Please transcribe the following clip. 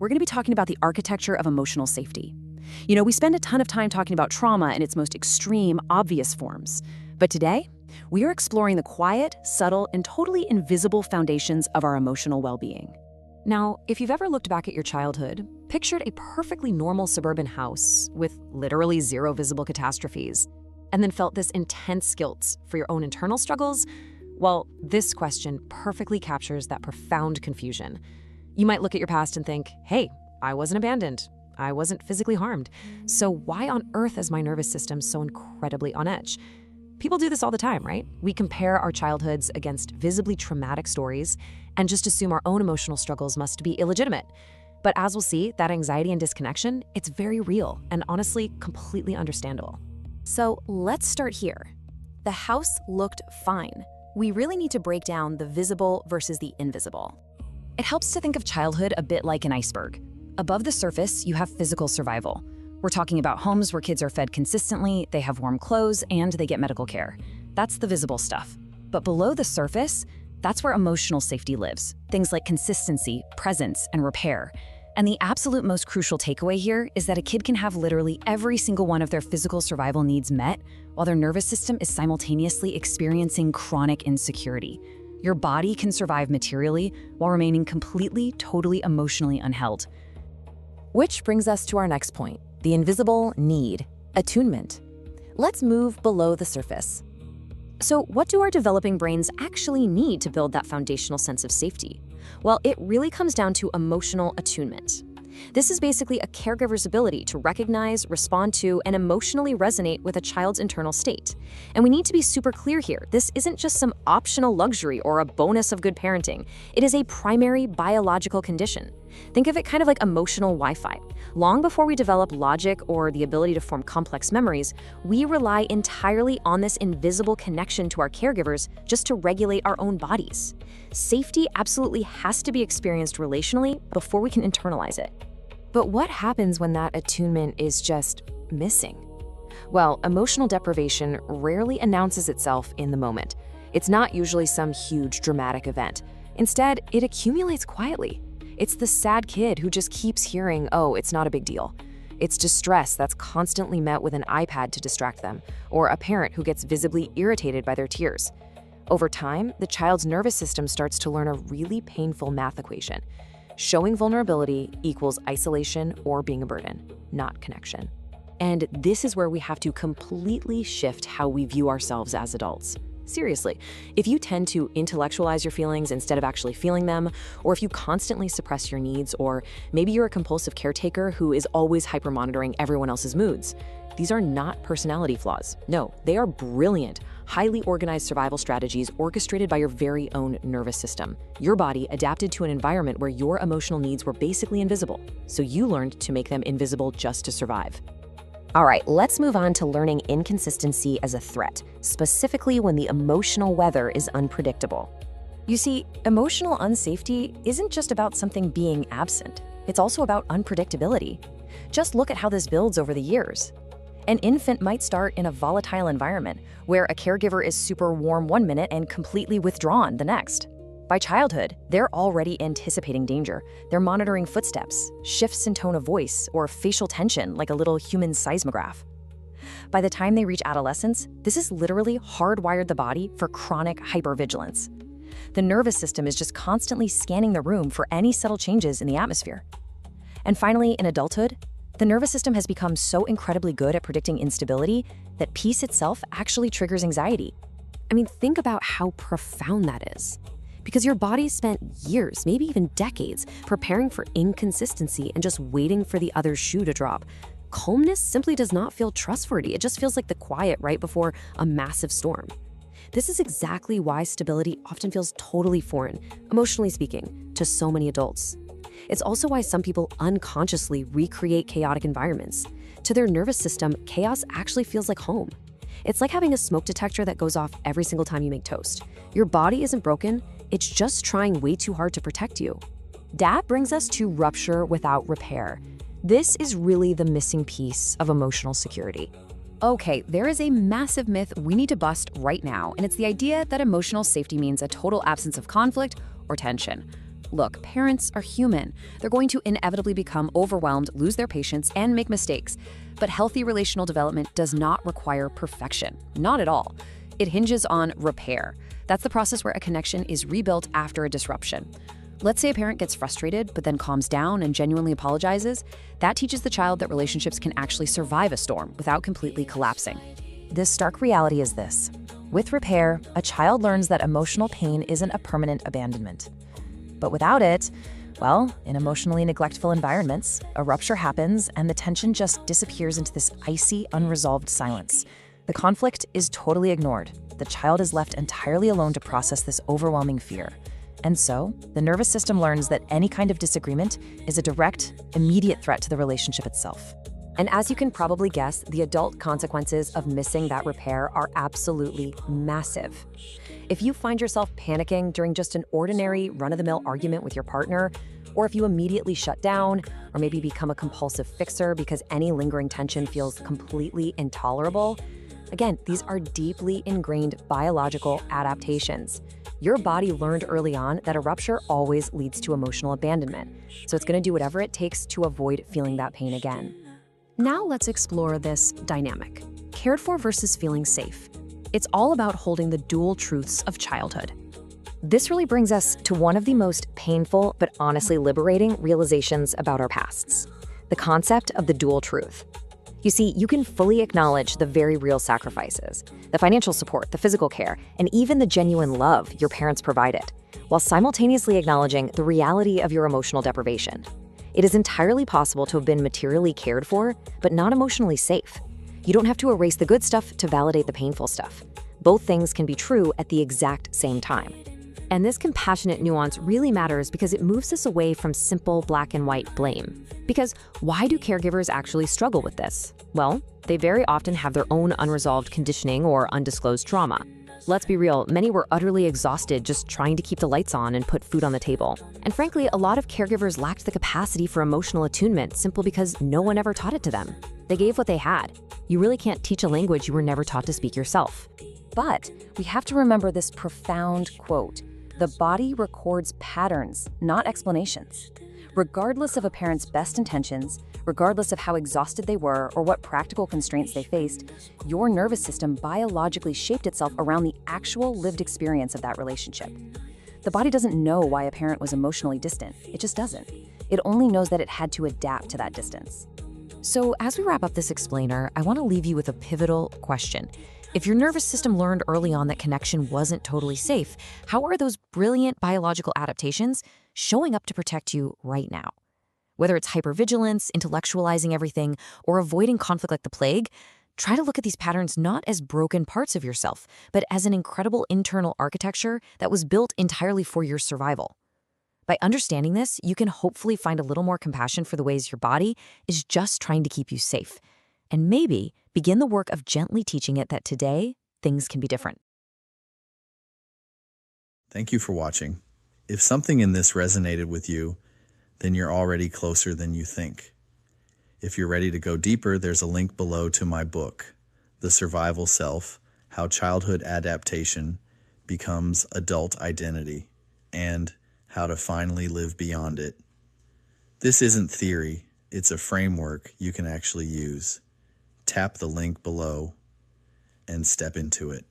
we're going to be talking about the architecture of emotional safety. We spend a ton of time talking about trauma in its most extreme, obvious forms. But today, we are exploring the quiet, subtle, and totally invisible foundations of our emotional well-being. Now, if you've ever looked back at your childhood, pictured a perfectly normal suburban house with literally zero visible catastrophes, and then felt this intense guilt for your own internal struggles, well, this question perfectly captures that profound confusion. You might look at your past and think, hey, I wasn't abandoned. I wasn't physically harmed. So why on earth is my nervous system so incredibly on edge? People do this all the time, right? We compare our childhoods against visibly traumatic stories and just assume our own emotional struggles must be illegitimate. But as we'll see, that anxiety and disconnection, it's very real and honestly completely understandable. So let's start here. The house looked fine. We really need to break down the visible versus the invisible. It helps to think of childhood a bit like an iceberg. Above the surface, you have physical survival. We're talking about homes where kids are fed consistently, they have warm clothes, and they get medical care. That's the visible stuff. But below the surface, that's where emotional safety lives. Things like consistency, presence, and repair. And the absolute most crucial takeaway here is that a kid can have literally every single one of their physical survival needs met while their nervous system is simultaneously experiencing chronic insecurity. Your body can survive materially while remaining completely, totally emotionally unheld. Which brings us to our next point, the invisible need, attunement. Let's move below the surface. So what do our developing brains actually need to build that foundational sense of safety? Well, it really comes down to emotional attunement. This is basically a caregiver's ability to recognize, respond to, and emotionally resonate with a child's internal state. And we need to be super clear here. This isn't just some optional luxury or a bonus of good parenting. It is a primary biological condition. Think of it kind of like emotional Wi-Fi. Long before we develop logic or the ability to form complex memories, we rely entirely on this invisible connection to our caregivers just to regulate our own bodies. Safety absolutely has to be experienced relationally before we can internalize it. But what happens when that attunement is just missing? Well, emotional deprivation rarely announces itself in the moment. It's not usually some huge dramatic event. Instead, it accumulates quietly. It's the sad kid who just keeps hearing, oh, it's not a big deal. It's distress that's constantly met with an iPad to distract them, or a parent who gets visibly irritated by their tears. Over time, the child's nervous system starts to learn a really painful math equation. Showing vulnerability equals isolation or being a burden, not connection. And this is where we have to completely shift how we view ourselves as adults. Seriously, if you tend to intellectualize your feelings instead of actually feeling them, or if you constantly suppress your needs, or maybe you're a compulsive caretaker who is always hyper-monitoring everyone else's moods, these are not personality flaws. No, they are brilliant, highly organized survival strategies orchestrated by your very own nervous system. Your body adapted to an environment where your emotional needs were basically invisible, so you learned to make them invisible just to survive. All right, let's move on to learning inconsistency as a threat, specifically when the emotional weather is unpredictable. You see, emotional unsafety isn't just about something being absent. It's also about unpredictability. Just look at how this builds over the years. An infant might start in a volatile environment where a caregiver is super warm one minute and completely withdrawn the next. By childhood, they're already anticipating danger. They're monitoring footsteps, shifts in tone of voice, or facial tension like a little human seismograph. By the time they reach adolescence, this is literally hardwired the body for chronic hypervigilance. The nervous system is just constantly scanning the room for any subtle changes in the atmosphere. And finally, in adulthood, the nervous system has become so incredibly good at predicting instability that peace itself actually triggers anxiety. I mean, think about how profound that is. Because your body spent years, maybe even decades, preparing for inconsistency and just waiting for the other shoe to drop. Calmness simply does not feel trustworthy. It just feels like the quiet right before a massive storm. This is exactly why stability often feels totally foreign, emotionally speaking, to so many adults. It's also why some people unconsciously recreate chaotic environments. To their nervous system, chaos actually feels like home. It's like having a smoke detector that goes off every single time you make toast. Your body isn't broken, it's just trying way too hard to protect you. That brings us to rupture without repair. This is really the missing piece of emotional security. Okay, there is a massive myth we need to bust right now, and it's the idea that emotional safety means a total absence of conflict or tension. Look, parents are human. They're going to inevitably become overwhelmed, lose their patience, and make mistakes. But healthy relational development does not require perfection. Not at all. It hinges on repair. That's the process where a connection is rebuilt after a disruption. Let's say a parent gets frustrated, but then calms down and genuinely apologizes. That teaches the child that relationships can actually survive a storm without completely collapsing. This stark reality is this. With repair, a child learns that emotional pain isn't a permanent abandonment. But without it, well, in emotionally neglectful environments, a rupture happens and the tension just disappears into this icy, unresolved silence. The conflict is totally ignored. The child is left entirely alone to process this overwhelming fear. And so, the nervous system learns that any kind of disagreement is a direct, immediate threat to the relationship itself. And as you can probably guess, the adult consequences of missing that repair are absolutely massive. If you find yourself panicking during just an ordinary run-of-the-mill argument with your partner, or if you immediately shut down, or maybe become a compulsive fixer because any lingering tension feels completely intolerable, again, these are deeply ingrained biological adaptations. Your body learned early on that a rupture always leads to emotional abandonment, so it's going to do whatever it takes to avoid feeling that pain again. Now let's explore this dynamic, cared for versus feeling safe. It's all about holding the dual truths of childhood. This really brings us to one of the most painful but honestly liberating realizations about our pasts, the concept of the dual truth. You see, you can fully acknowledge the very real sacrifices, the financial support, the physical care, and even the genuine love your parents provided, while simultaneously acknowledging the reality of your emotional deprivation. It is entirely possible to have been materially cared for, but not emotionally safe. You don't have to erase the good stuff to validate the painful stuff. Both things can be true at the exact same time. And this compassionate nuance really matters because it moves us away from simple black and white blame. Because why do caregivers actually struggle with this? Well, they very often have their own unresolved conditioning or undisclosed trauma. Let's be real, many were utterly exhausted just trying to keep the lights on and put food on the table. And frankly, a lot of caregivers lacked the capacity for emotional attunement simply because no one ever taught it to them. They gave what they had. You really can't teach a language you were never taught to speak yourself. But we have to remember this profound quote. The body records patterns, not explanations. Regardless of a parent's best intentions, regardless of how exhausted they were or what practical constraints they faced, your nervous system biologically shaped itself around the actual lived experience of that relationship. The body doesn't know why a parent was emotionally distant. It just doesn't. It only knows that it had to adapt to that distance. So as we wrap up this explainer, I want to leave you with a pivotal question. If your nervous system learned early on that connection wasn't totally safe, how are those brilliant biological adaptations showing up to protect you right now? Whether it's hypervigilance, intellectualizing everything, or avoiding conflict like the plague, try to look at these patterns not as broken parts of yourself, but as an incredible internal architecture that was built entirely for your survival. By understanding this, you can hopefully find a little more compassion for the ways your body is just trying to keep you safe. And maybe begin the work of gently teaching it that today, things can be different. Thank you for watching. If something in this resonated with you, then you're already closer than you think. If you're ready to go deeper, there's a link below to my book, The Survival Self: How Childhood Adaptation Becomes Adult Identity, and How to Finally Live Beyond It. This isn't theory, it's a framework you can actually use. Tap the link below and step into it.